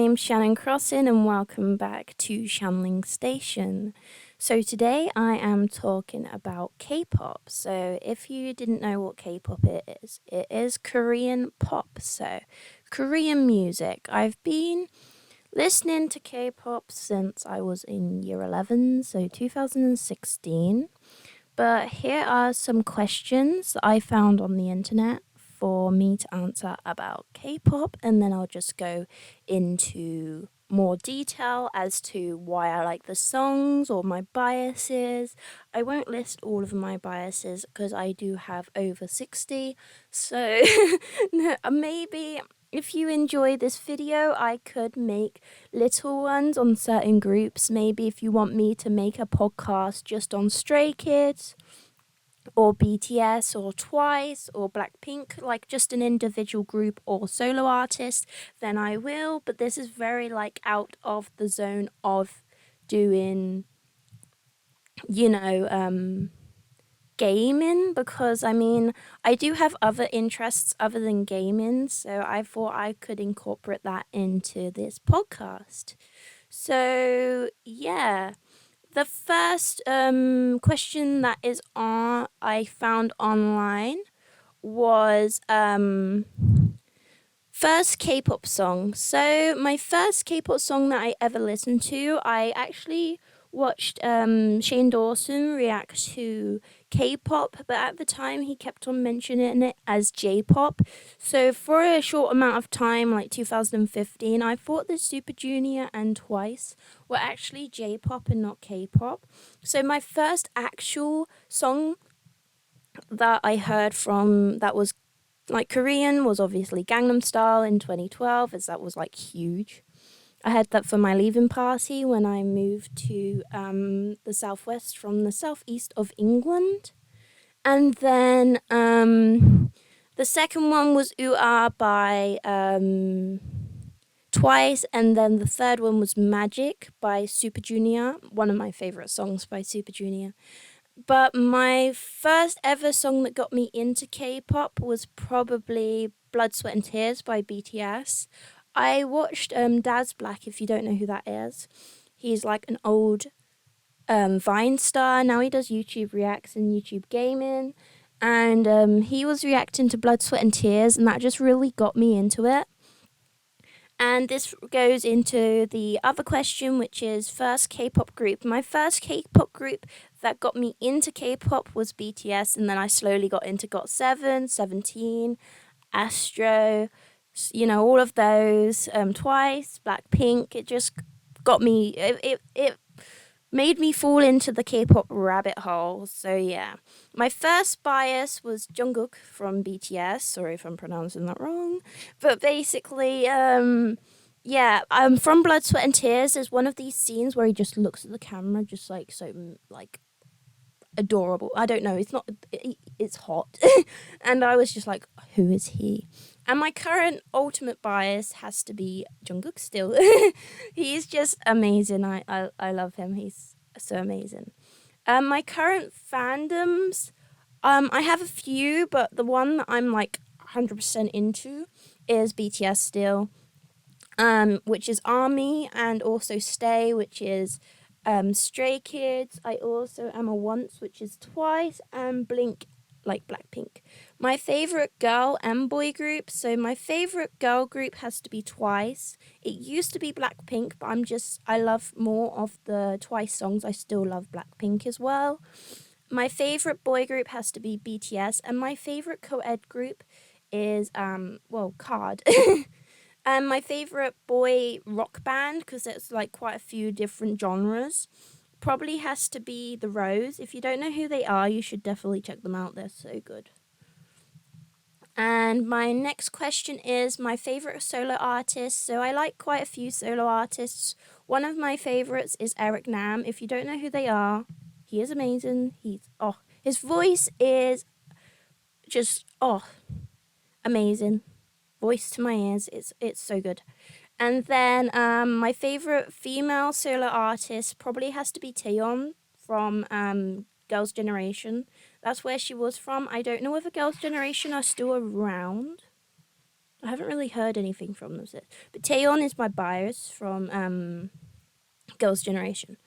name's Shannon Crossin and welcome back to Shanling Station. So today I am talking about K-pop. So if you didn't know what K-pop is, it is Korean pop. So Korean music. I've been listening to K-pop since I was in year 11, so 2016. But here are some questions that I found on the internet for me to answer about K-pop, and then I'll just go into more detail as to why I like the songs or my biases. I won't list all of my biases because I do have over 60. So maybe if you enjoy this video, I could make little ones on certain groups. Maybe if you want me to make a podcast just on Stray Kids or BTS or Twice or Blackpink, like just an individual group or solo artist, then I will. But this is very like out of the zone of doing, gaming, because I do have other interests other than gaming, so I thought I could incorporate that into this podcast. So yeah, the first question that is on I found online was first K-pop song. So my first K-pop song that I ever listened to, I actually watched Shane Dawson react to K-pop, but at the time he kept on mentioning it as J-pop. So for a short amount of time, like 2015, I thought that Super Junior and Twice were actually J-pop and not K-pop. So my first actual song that I heard from that was like Korean was obviously Gangnam Style in 2012, as that was like huge. I had that for my leaving party when I moved to the southwest from the southeast of England. And then the second one was Ooh Ah by Twice, and then the third one was Magic by Super Junior, one of my favorite songs by Super Junior. But my first ever song that got me into K-pop was probably Blood, Sweat and Tears by BTS. I watched Daz Black, if you don't know who that is. He's like an old Vine star. Now he does YouTube reacts and YouTube gaming. And he was reacting to Blood, Sweat and Tears, and that just really got me into it. And this goes into the other question, which is first K-pop group. My first K-pop group that got me into K-pop was BTS, and then I slowly got into GOT7, 17, Astro, all of those, Twice, Blackpink. It just got me, it made me fall into the K-pop rabbit hole. So yeah, my first bias was Jungkook from BTS. Sorry if I'm pronouncing that wrong, but basically, from Blood, Sweat and Tears. There's one of these scenes where he just looks at the camera, just like so, like adorable. I don't know. It's hot, and I was just like, who is he? And my current ultimate bias has to be Jungkook still. He's just amazing. I love him. He's so amazing. My current fandoms, I have a few, but the one that I'm like 100% into is BTS still, which is ARMY, and also Stay, which is Stray Kids. I also am a Once, which is Twice, and Blink, like Blackpink. My favorite girl and boy group. So my favorite girl group has to be Twice. It used to be Blackpink, but I love more of the Twice songs. I still love Blackpink as well. My favorite boy group has to be BTS, and my favorite co-ed group is KARD. And my favorite boy rock band, because it's like quite a few different genres, probably has to be The Rose. If you don't know who they are, you should definitely check them out. They're so good. And my next question is my favorite solo artist. So I like quite a few solo artists. One of my favorites is Eric Nam. If you don't know who they are, he is amazing. His voice is just amazing. Voice to my ears. It's so good. And then my favorite female solo artist probably has to be Taeyeon from Girls' Generation. That's where she was from. I don't know if Girls' Generation are still around. I haven't really heard anything from them since. But Taeyeon is my bias from Girls' Generation.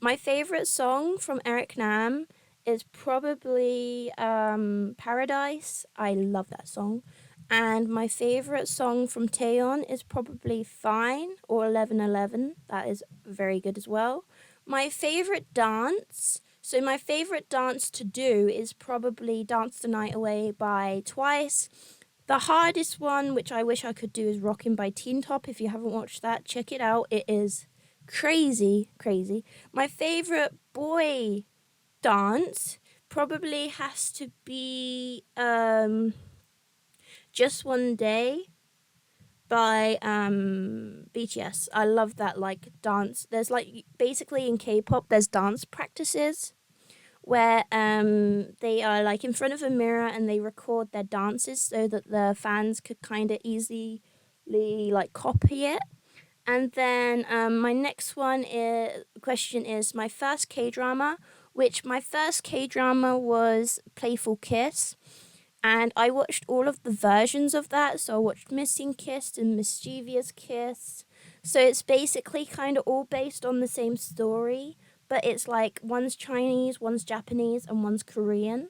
My favorite song from Eric Nam is probably Paradise. I love that song. And my favorite song from Taeyeon is probably Fine or 1111. That is very good as well. My favorite dance. So my favorite dance to do is probably Dance the Night Away by Twice. The hardest one, which I wish I could do, is Rockin' by Teen Top. If you haven't watched that, check it out. It is crazy, crazy. My favorite boy dance probably has to be Just One Day by BTS. I love that like dance. There's like basically in K-pop there's dance practices where they are like in front of a mirror and they record their dances so that the fans could kind of easily like copy it. And then my next question is my first K drama, which my first K drama was Playful Kiss, and I watched all of the versions of that. So I watched Missing Kiss and Mischievous Kiss. So it's basically kind of all based on the same story, but it's like one's Chinese, one's Japanese, and one's Korean.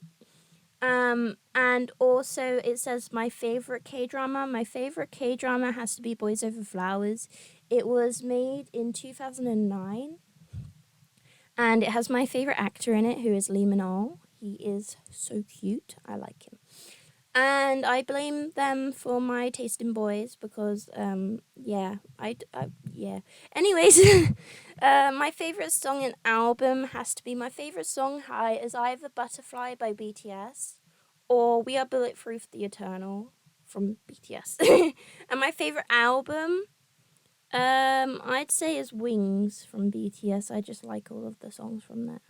And also it says my favorite K drama. My favorite K drama has to be Boys Over Flowers. It was made in 2009, and it has my favorite actor in it, who is Lee Min-ho. He is so cute. I like him. And I blame them for my taste in boys because, yeah. Anyways, my favorite song and album has to be my favorite song. High is either Butterfly by BTS or We Are Bulletproof the Eternal from BTS. And my favorite album, I'd say is Wings from BTS. I just like all of the songs from there.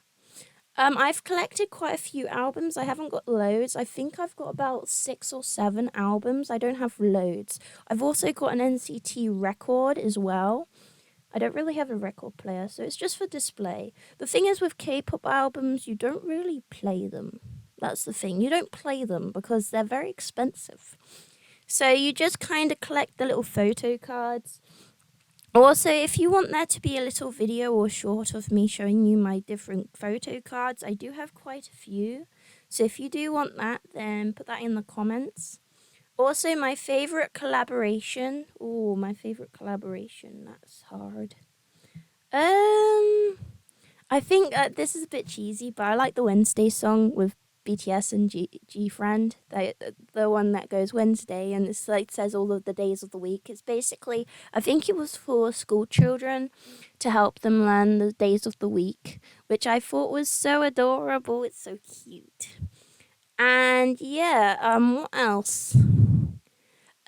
I've collected quite a few albums. I haven't got loads. I think I've got about 6 or 7 albums. I don't have loads. I've also got an NCT record as well. I don't really have a record player, so it's just for display. The thing is with K-pop albums, you don't really play them. That's the thing. You don't play them because they're very expensive. So you just kind of collect the little photo cards. Also, if you want there to be a little video or short of me showing you my different photo cards, I do have quite a few. So if you do want that, then put that in the comments. Also, my favorite collaboration. Oh, my favorite collaboration. That's hard. I think this is a bit cheesy, but I like the Wednesday song with BTS and G Friend. The one that goes Wednesday and it's like says all of the days of the week. It's basically, I think it was for school children to help them learn the days of the week, which I thought was so adorable. It's so cute. And yeah, what else?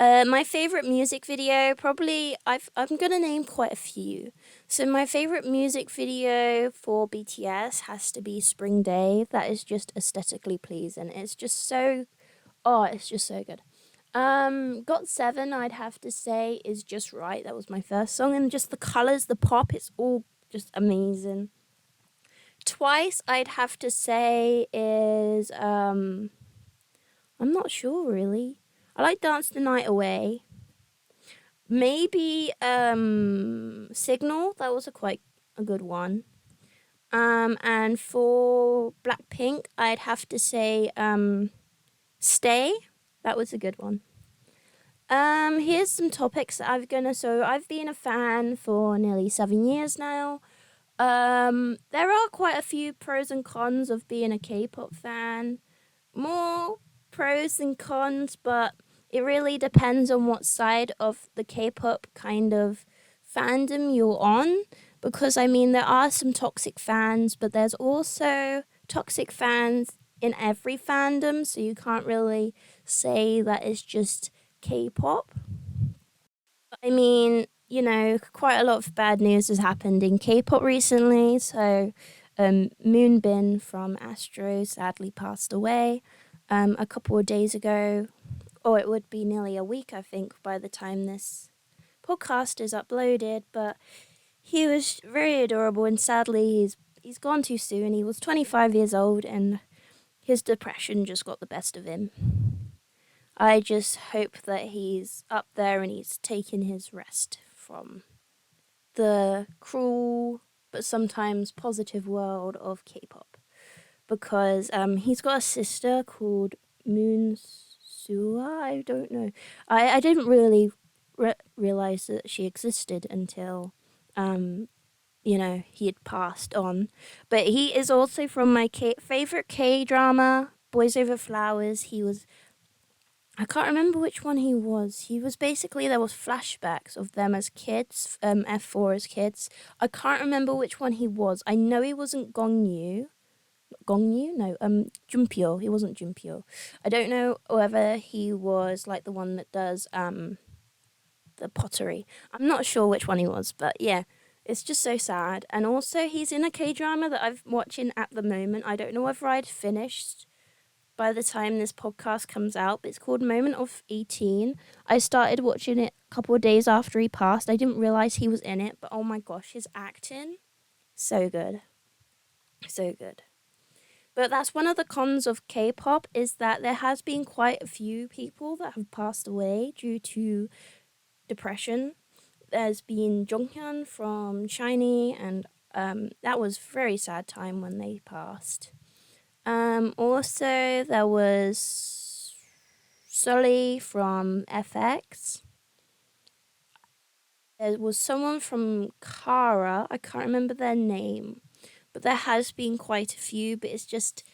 My favorite music video, probably I'm gonna name quite a few. So my favorite music video for BTS has to be Spring Day. That is just aesthetically pleasing. It's just so, it's just so good. Got 7, I'd have to say, is just right. That was my first song, and just the colors, the pop, it's all just amazing. Twice, I'd have to say is I'm not sure really. I like Dance the Night Away. Maybe Signal, that was quite a good one. And for Blackpink, I'd have to say Stay. That was a good one. Here's some topics that I've been a fan for nearly 7 years now. There are quite a few pros and cons of being a K-pop fan. More pros than cons, but it really depends on what side of the K-pop kind of fandom you're on. Because I mean, there are some toxic fans, but there's also toxic fans in every fandom, so you can't really say that it's just K-pop. I mean, quite a lot of bad news has happened in K-pop recently. So, Moonbin from Astro sadly passed away a couple of days ago, or it would be nearly a week, I think, by the time this podcast is uploaded. But he was very adorable, and sadly, he's gone too soon. He was 25 years old, and his depression just got the best of him. I just hope that he's up there and he's taken his rest from the cruel but sometimes positive world of K-pop, because he's got a sister called Moon Sua. I don't know. I didn't really realize that she existed until he had passed on. But he is also from my favorite K drama, Boys Over Flowers. I can't remember which one he was. He was basically, there was flashbacks of them as kids, F4 as kids. I can't remember which one he was. I know he wasn't Gongyu. Gongyu? No, Jumpyo. He wasn't Jumpyo. I don't know whether he was like the one that does the pottery. I'm not sure which one he was, but yeah, it's just so sad. And also, he's in a K drama that I'm watching at the moment. I don't know whether I'd finished by the time this podcast comes out, but it's called Moment of 18. I started watching it a couple of days after he passed. I didn't realize he was in it, but oh my gosh, his acting, so good. So good. But that's one of the cons of K-pop, is that there has been quite a few people that have passed away due to depression. There's been Jonghyun from SHINee, and that was a very sad time when they passed. Also, there was Sully from FX. There was someone from Kara. I can't remember their name, but there has been quite a few. But it's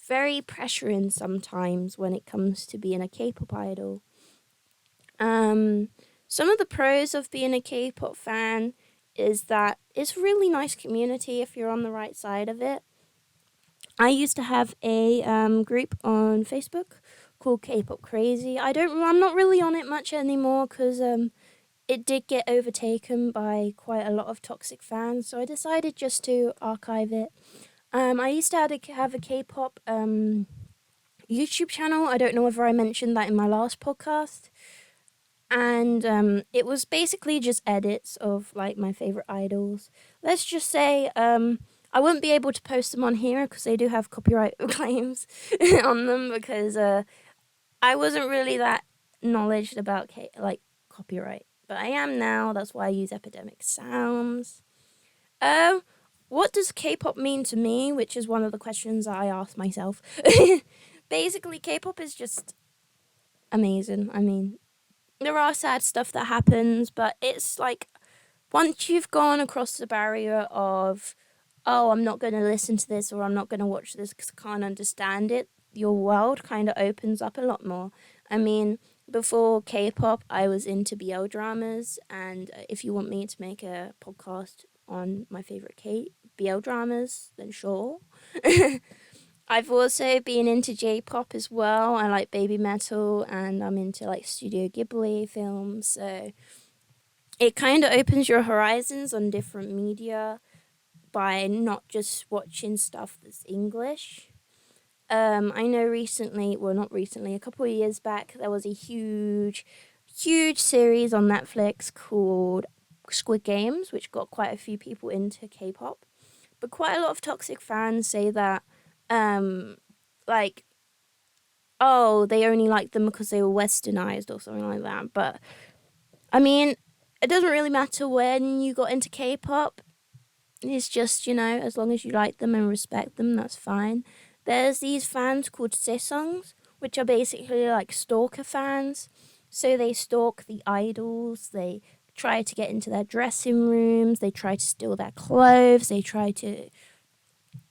very pressuring sometimes when it comes to being a K-pop idol. Some of the pros of being a K-pop fan is that it's a really nice community if you're on the right side of it. I used to have a group on Facebook called Kpop Krazy. I'm not really on it much anymore because it did get overtaken by quite a lot of toxic fans. So I decided just to archive it. I used to have a K-pop YouTube channel. I don't know whether I mentioned that in my last podcast. And it was basically just edits of like my favorite idols. Let's just say I wouldn't be able to post them on here because they do have copyright claims on them, because I wasn't really that knowledgeable about copyright, but I am now. That's why I use Epidemic Sounds. What does K-pop mean to me? Which is one of the questions I ask myself. Basically, K-pop is just amazing. I mean, there are sad stuff that happens, but it's like once you've gone across the barrier of, oh, I'm not going to listen to this or I'm not going to watch this because I can't understand it, your world kind of opens up a lot more. I mean, before K-pop, I was into BL dramas, and if you want me to make a podcast on my favorite BL dramas, then sure. I've also been into J-pop as well. I like baby metal, and I'm into like Studio Ghibli films. So it kind of opens your horizons on different media by not just watching stuff that's English. I know not recently, a couple of years back, there was a huge series on Netflix called Squid Games, which got quite a few people into K-pop. But quite a lot of toxic fans say that like, oh, they only like them because they were westernized or something like that. But I mean, it doesn't really matter when you got into K-pop. It's just, as long as you like them and respect them, that's fine. There's these fans called Saesongs, which are basically like stalker fans. So they stalk the idols, they try to get into their dressing rooms, they try to steal their clothes,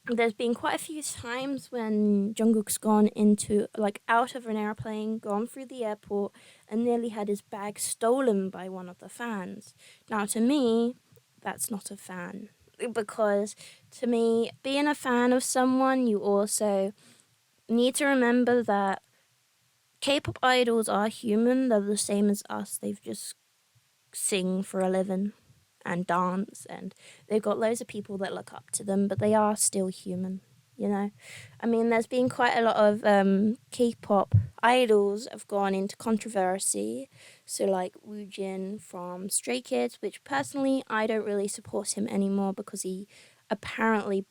there's been quite a few times when Jungkook's gone into, like, out of an airplane, gone through the airport, and nearly had his bag stolen by one of the fans. Now, to me, that's not a fan. Because, to me, being a fan of someone, you also need to remember that K-pop idols are human. They're the same as us. They've just sing for a living and dance, and they've got loads of people that look up to them, but they are still human. I mean, there's been quite a lot of K-pop idols have gone into controversy. So like Woojin from Stray Kids, which personally I don't really support him anymore because he apparently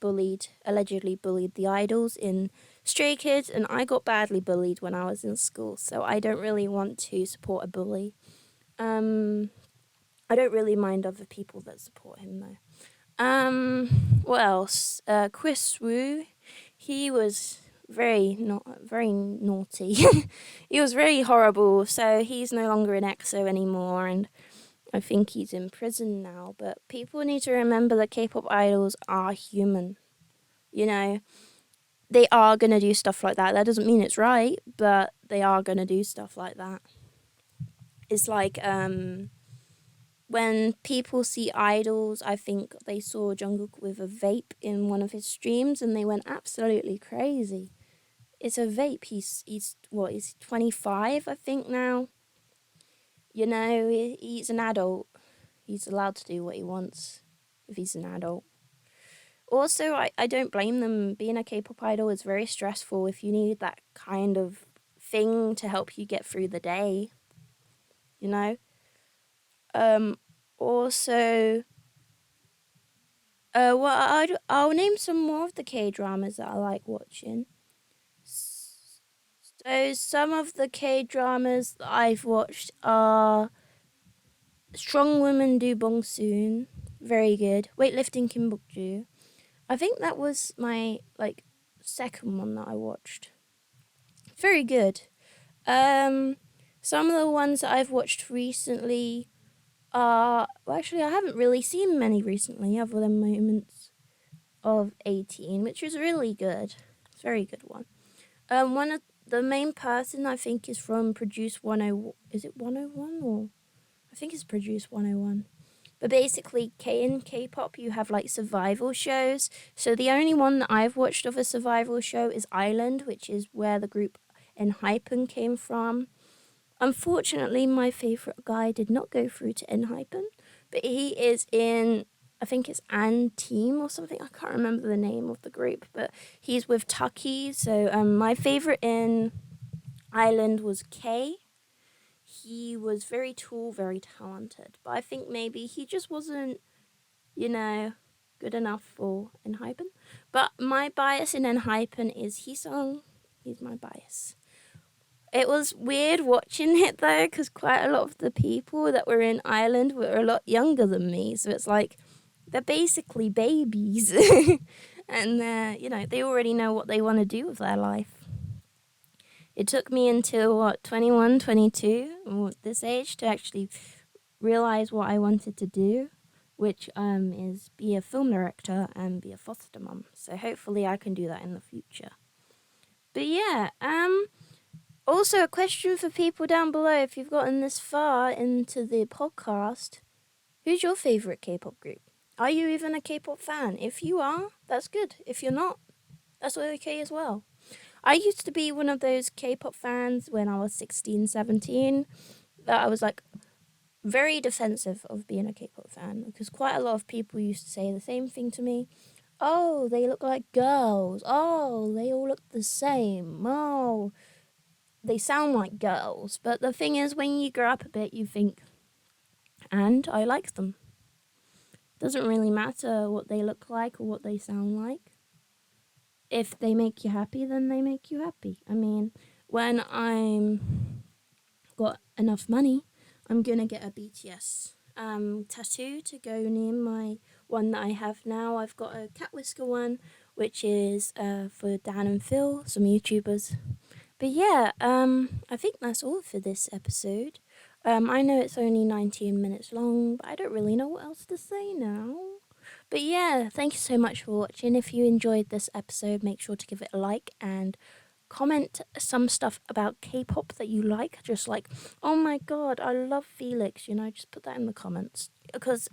allegedly bullied the idols in Stray Kids, and I got badly bullied when I was in school, so I don't really want to support a bully. I don't really mind other people that support him though. What else? Chris Wu, he was very naughty. He was very horrible. So he's no longer in EXO anymore, and I think he's in prison now. But people need to remember that K-pop idols are human. You know, they are gonna do stuff like that. That doesn't mean it's right, but they are gonna do stuff like that. It's like when people see idols, I think they saw Jungkook with a vape in one of his streams and they went absolutely crazy. It's a vape. He's what, he's 25, I think now. You know, he's an adult. He's allowed to do what he wants if he's an adult. Also, I don't blame them. Being a K-pop idol is very stressful if you need that kind of thing to help you get through the day. You know? Also, I'll name some more of the K dramas that I like watching. So some of the K dramas that I've watched are Strong Women Do Bong Soon, very good. Weightlifting Kim Bok Joo. I think that was my second one that I watched. Very good. Some of the ones that I've watched recently actually I haven't really seen many recently other than Moments of 18, which is really good. It's a very good one. One of the main person I think is from Produce 10. Is it 101 or I think it's Produce 101. But basically, in K-pop, you have like survival shows. So the only one that I've watched of a survival show is Island, which is where the group Enhypen came from. Unfortunately, my favorite guy did not go through to Enhypen, but he is in, I think it's An Team or something. I can't remember the name of the group, but he's with Tucky. So my favorite in Island was K. He was very tall, very talented, but I think maybe he just wasn't, good enough for Enhypen. But my bias in Enhypen is Heesung. He's my bias. It was weird watching it though, because quite a lot of the people that were in Ireland were a lot younger than me. So it's like they're basically babies, and they already know what they want to do with their life. It took me until 21, 22, this age, to actually realize what I wanted to do, which is be a film director and be a foster mom. So hopefully I can do that in the future. But yeah, also a question for people down below, if you've gotten this far into the podcast, who's your favorite K-pop group? Are you even a K-pop fan? If you are, that's good. If you're not, that's okay as well. I used to be one of those K-pop fans when I was 16, 17, that I was like very defensive of being a K-pop fan, because quite a lot of people used to say the same thing to me. Oh, they look like girls. Oh, they all look the same. Oh, they sound like girls. But the thing is, when you grow up a bit, you think, and I like them. Doesn't really matter what they look like or what they sound like. If they make you happy, then they make you happy. I mean, when I'm got enough money, I'm gonna get a BTS tattoo to go near my one that I have now. I've got a cat whisker one, which is for Dan and Phil, some YouTubers. But yeah, I think that's all for this episode. I know it's only 19 minutes long, but I don't really know what else to say now. But yeah, thank you so much for watching. If you enjoyed this episode, make sure to give it a like and comment some stuff about K-pop that you like. Just like, oh my god, I love Felix, just put that in the comments. Because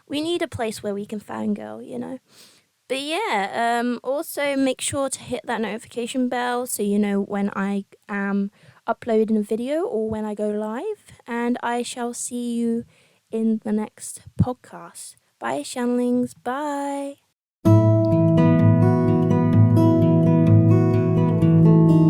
we need a place where we can fangirl. But yeah, also make sure to hit that notification bell so you know when I am uploading a video or when I go live. And I shall see you in the next podcast. Bye, Shanlings. Bye.